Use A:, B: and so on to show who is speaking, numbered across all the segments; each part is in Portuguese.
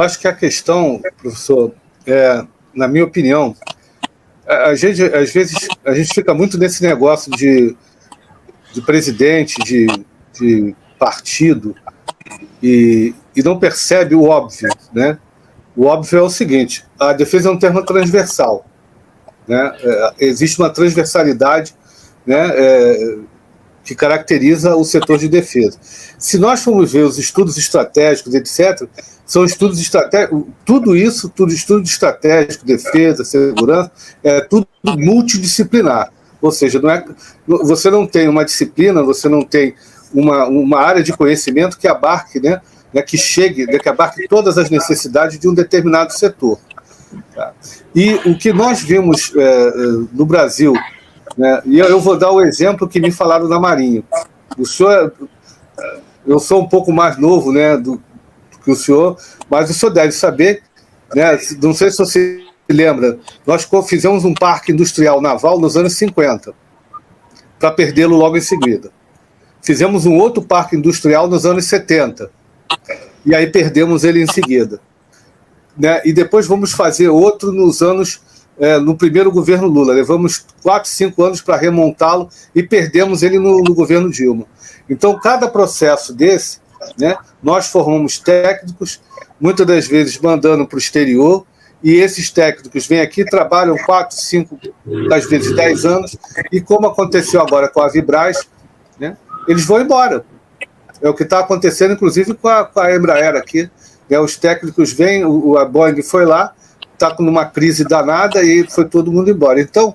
A: acho que a questão, professor, na minha opinião, às vezes a gente fica muito nesse negócio de presidente, de partido, e não percebe o óbvio, né? O óbvio é o seguinte: a defesa é um termo transversal, né? Existe uma transversalidade, né, que caracteriza o setor de defesa. Se nós formos ver os estudos estratégicos, etc., são estudos estratégicos, tudo estudo estratégico, defesa, segurança, é tudo multidisciplinar. Ou seja, você não tem uma disciplina, você não tem uma área de conhecimento que abarque, né, que abarque todas as necessidades de um determinado setor. Tá? E o que nós vimos no Brasil, né, e eu vou dar o exemplo que me falaram na Marinha. O senhor, eu sou um pouco mais novo, né, do que o senhor, mas o senhor deve saber, né, não sei se você se lembra, nós fizemos um parque industrial naval nos anos 50, para perdê-lo logo em seguida. Fizemos um outro parque industrial nos anos 70, e aí perdemos ele em seguida. Né? E depois vamos fazer outro no primeiro governo Lula. Levamos 4, 5 anos para remontá-lo e perdemos ele no governo Dilma. Então, cada processo desse, né, nós formamos técnicos, muitas das vezes mandando para o exterior, e esses técnicos vêm aqui, trabalham 4, 5, às vezes 10 anos, e como aconteceu agora com a Vibraz, né, eles vão embora. É o que está acontecendo, inclusive, com a Embraer aqui. Os técnicos vêm, a Boeing foi lá, está numa crise danada e foi todo mundo embora. Então,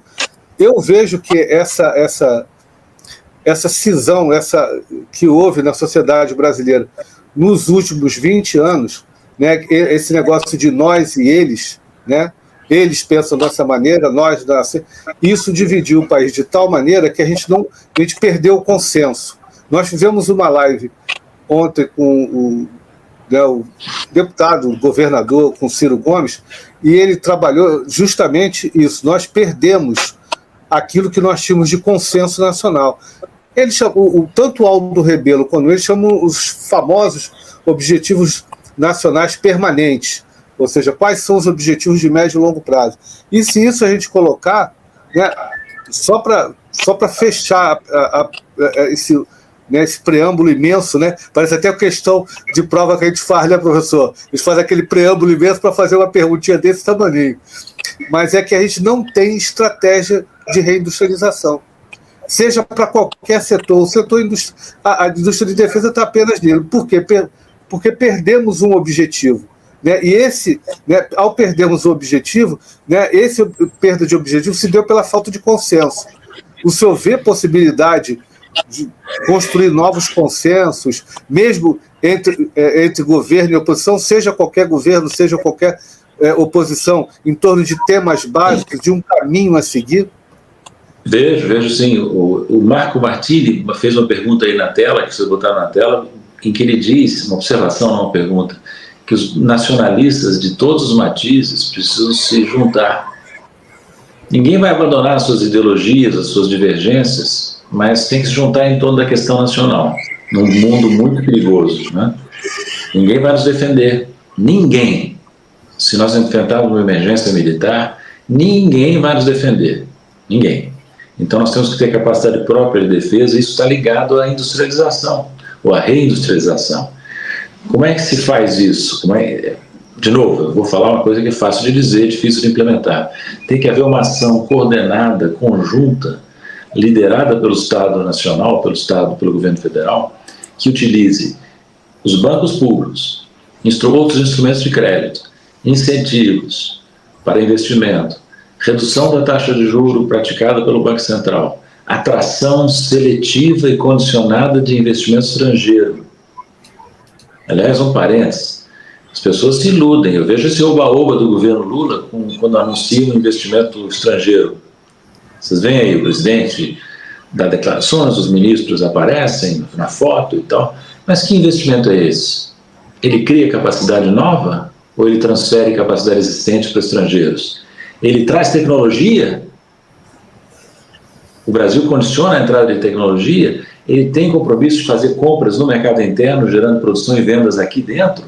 A: eu vejo que essa cisão que houve na sociedade brasileira nos últimos 20 anos, né, esse negócio de nós e eles, né, eles pensam dessa maneira, nós dessa, isso dividiu o país de tal maneira que a gente perdeu o consenso. Nós fizemos uma live ontem com o deputado, o governador, com Ciro Gomes, e ele trabalhou justamente isso. Nós perdemos aquilo que nós tínhamos de consenso nacional. Ele chamou, tanto o Aldo Rebelo quanto ele chamam os famosos objetivos nacionais permanentes, ou seja, quais são os objetivos de médio e longo prazo. E se isso a gente colocar, né, só para fechar esse preâmbulo imenso, né? Parece até a questão de prova que a gente faz, né, professor? Eles fazem aquele preâmbulo imenso para fazer uma perguntinha desse tamanho. Mas é que a gente não tem estratégia de reindustrialização. Seja para qualquer setor. O setor a indústria de defesa está apenas nele. Por quê? Porque perdemos um objetivo. Né? E ao perdermos o objetivo, né, esse perda de objetivo se deu pela falta de consenso. O senhor vê possibilidade de construir novos consensos, mesmo entre governo e oposição, seja qualquer governo, seja qualquer oposição, em torno de temas básicos, de um caminho a seguir?
B: Vejo sim. O Marco Martini fez uma pergunta aí na tela, que vocês botaram na tela, em que ele diz, uma observação, não uma pergunta, que os nacionalistas de todos os matizes precisam se juntar. Ninguém vai abandonar as suas ideologias, as suas divergências, mas tem que se juntar em torno da questão nacional, num mundo muito perigoso, né? Ninguém vai nos defender. Ninguém. Se nós enfrentarmos uma emergência militar, ninguém vai nos defender. Ninguém. Então nós temos que ter capacidade própria de defesa, e isso está ligado à industrialização, ou à reindustrialização. Como é que se faz isso? De novo, eu vou falar uma coisa que é fácil de dizer, difícil de implementar. Tem que haver uma ação coordenada, conjunta, liderada pelo Estado Nacional, pelo Governo Federal, que utilize os bancos públicos, outros instrumentos de crédito, incentivos para investimento, redução da taxa de juros praticada pelo Banco Central, atração seletiva e condicionada de investimento estrangeiro. Aliás, um parênteses, as pessoas se iludem. Eu vejo esse oba-oba do governo Lula quando anuncia um investimento estrangeiro. Vocês veem aí, o presidente dá declarações, os ministros aparecem na foto e tal, mas que investimento é esse? Ele cria capacidade nova ou ele transfere capacidade existente para estrangeiros? Ele traz tecnologia? O Brasil condiciona a entrada de tecnologia? Ele tem compromisso de fazer compras no mercado interno, gerando produção e vendas aqui dentro?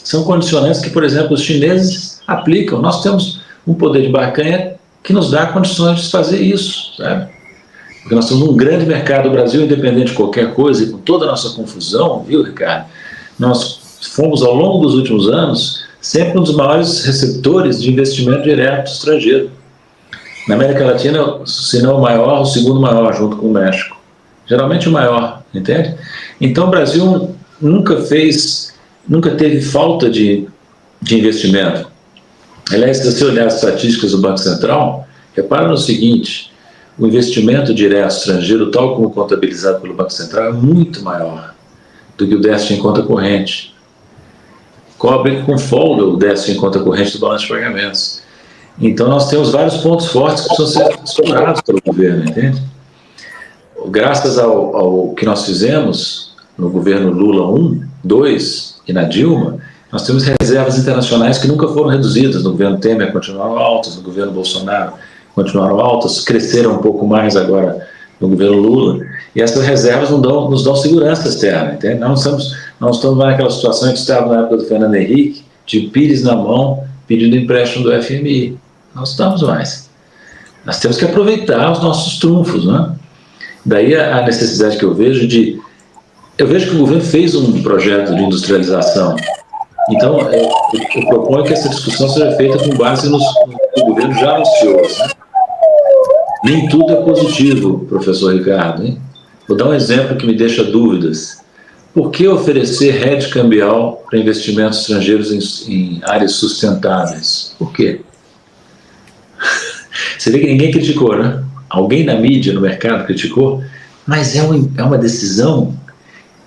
B: São condicionantes que, por exemplo, os chineses aplicam. Nós temos um poder de barganha que nos dá condições de fazer isso, sabe? Porque nós temos um grande mercado. O Brasil, independente de qualquer coisa, e com toda a nossa confusão, viu, Ricardo? Nós fomos, ao longo dos últimos anos, sempre um dos maiores receptores de investimento direto estrangeiro. Na América Latina, se não o maior, o segundo maior, junto com o México. Geralmente o maior, entende? Então o Brasil nunca teve falta de investimento. Aliás, se você olhar as estatísticas do Banco Central, repara no seguinte: o investimento direto estrangeiro, tal como contabilizado pelo Banco Central, é muito maior do que o déficit em conta corrente. Cobre com folga o déficit em conta corrente do balanço de pagamentos. Então nós temos vários pontos fortes que precisam ser explorados pelo governo, entende? Graças ao que nós fizemos no governo Lula 1, 2 e na Dilma, nós temos reservas internacionais que nunca foram reduzidas. No governo Temer continuaram altas, no governo Bolsonaro continuaram altas, cresceram um pouco mais agora no governo Lula, e essas reservas nos dão segurança externa, entende? Não estamos naquela situação que estava na época do Fernando Henrique, de pires na mão, pedindo empréstimo do FMI. Não estamos mais. Nós temos que aproveitar os nossos trunfos, né? Daí a necessidade que eu vejo que o governo fez um projeto de industrialização. Então, eu proponho que essa discussão seja feita com base no que o governo já anunciou, né? Nem tudo é positivo, professor Ricardo, hein? Vou dar um exemplo que me deixa dúvidas. Por que oferecer hedge cambial para investimentos estrangeiros em áreas sustentáveis? Por quê? Você vê que ninguém criticou, né? Alguém na mídia, no mercado, criticou, mas é uma decisão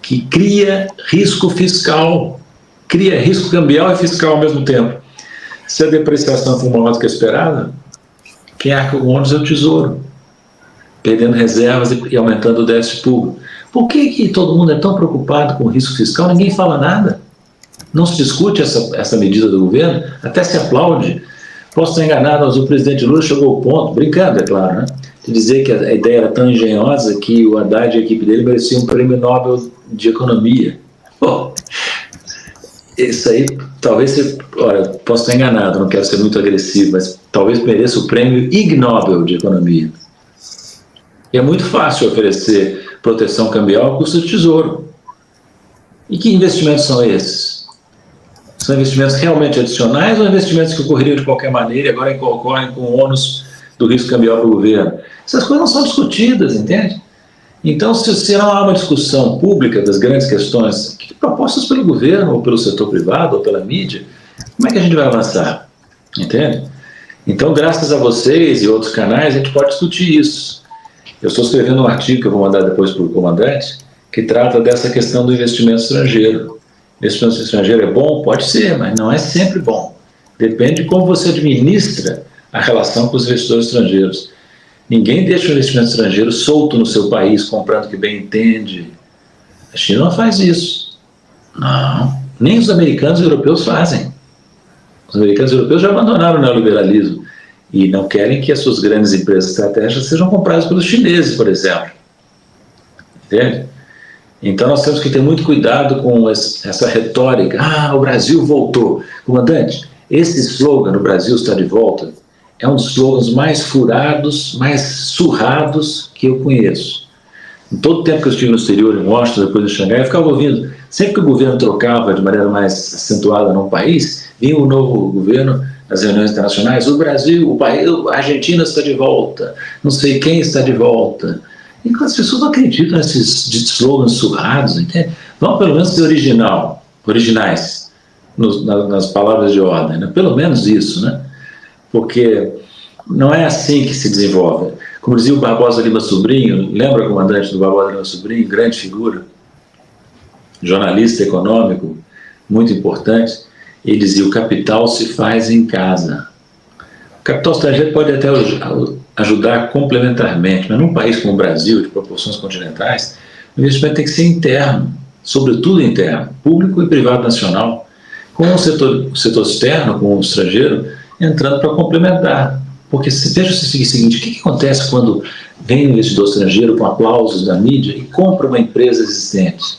B: que cria risco fiscal, cria risco cambial e fiscal ao mesmo tempo. Se a depreciação for maior do que a esperada, quem arca com o ônus é o Tesouro, perdendo reservas e aumentando o déficit público. Por que todo mundo é tão preocupado com o risco fiscal? Ninguém fala nada. Não se discute essa medida do governo, até se aplaude. Posso estar enganado, mas o presidente Lula chegou ao ponto, brincando, é claro, né, de dizer que a ideia era tão engenhosa que o Haddad e a equipe dele mereciam um prêmio Nobel de Economia. Bom, isso aí, talvez, olha, posso estar enganado, não quero ser muito agressivo, mas talvez mereça o prêmio Ig Nobel de Economia. E é muito fácil oferecer proteção cambial a custo de Tesouro. E que investimentos são esses? São investimentos realmente adicionais ou investimentos que ocorreriam de qualquer maneira e agora ocorrem com o ônus do risco cambial para o governo? Essas coisas não são discutidas, entende? Então, se não há uma discussão pública das grandes questões propostas pelo governo, ou pelo setor privado, ou pela mídia, como é que a gente vai avançar? Entende? Então, graças a vocês e outros canais, a gente pode discutir isso. Eu estou escrevendo um artigo que eu vou mandar depois para o comandante, que trata dessa questão do investimento estrangeiro. Investimento estrangeiro é bom? Pode ser, mas não é sempre bom. Depende de como você administra a relação com os investidores estrangeiros. Ninguém deixa o investimento estrangeiro solto no seu país, comprando o que bem entende. A China não faz isso. Não. Nem os americanos e europeus fazem. Os americanos e europeus já abandonaram o neoliberalismo e não querem que as suas grandes empresas estratégicas sejam compradas pelos chineses, por exemplo. Entende? Então nós temos que ter muito cuidado com essa retórica. Ah, o Brasil voltou. Comandante, esse slogan, "no Brasil está de volta", é um dos slogans mais furados, mais surrados que eu conheço. Em todo o tempo que eu estive no exterior, em Washington, depois em Xangai, eu ficava ouvindo. Sempre que o governo trocava de maneira mais acentuada num país, vinha um novo governo nas reuniões internacionais. O Brasil, o país, a Argentina está de volta, não sei quem está de volta. E as pessoas não acreditam nesses slogans surrados, entende? Vamos pelo menos ser originais nas palavras de ordem, né? Pelo menos isso, né? Porque não é assim que se desenvolve. Como dizia o Barbosa Lima Sobrinho, lembra o comandante do Barbosa Lima Sobrinho? Grande figura, jornalista econômico, muito importante. Ele dizia: o capital se faz em casa. O capital estrangeiro pode até ajudar complementarmente, mas num país como o Brasil, de proporções continentais, o investimento tem que ser interno, sobretudo interno, público e privado nacional, com o setor externo, com o estrangeiro, entrando para complementar. Porque veja o seguinte: o que acontece quando vem um investidor estrangeiro com aplausos da mídia e compra uma empresa existente?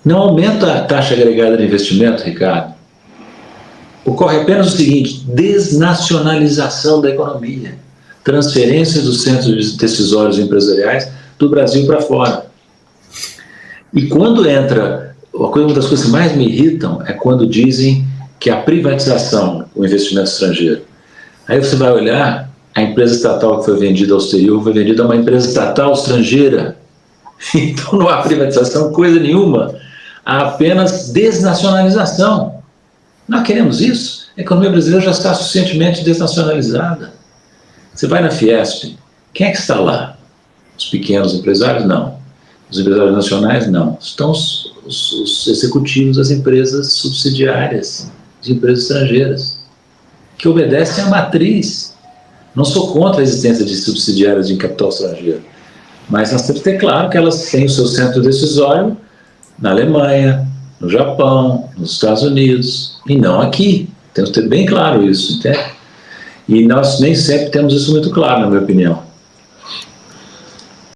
B: Não aumenta a taxa agregada de investimento, Ricardo. Ocorre apenas o seguinte: desnacionalização da economia, transferência dos centros decisórios empresariais do Brasil para fora. E quando entra, uma das coisas que mais me irritam é quando dizem que a privatização, o investimento estrangeiro. Aí você vai olhar, a empresa estatal que foi vendida ao exterior foi vendida a uma empresa estatal estrangeira. Então não há privatização, coisa nenhuma. Há apenas desnacionalização. Nós queremos isso. A economia brasileira já está suficientemente desnacionalizada. Você vai na Fiesp, quem é que está lá? Os pequenos empresários? Não. Os empresários nacionais? Não. Estão os executivos das empresas subsidiárias de empresas estrangeiras, que obedecem à matriz. Não sou contra a existência de subsidiárias de capital estrangeiro, mas nós temos que ter claro que elas têm o seu centro decisório na Alemanha, no Japão, nos Estados Unidos, e não aqui. Temos que ter bem claro isso, entende? E nós nem sempre temos isso muito claro, na minha opinião.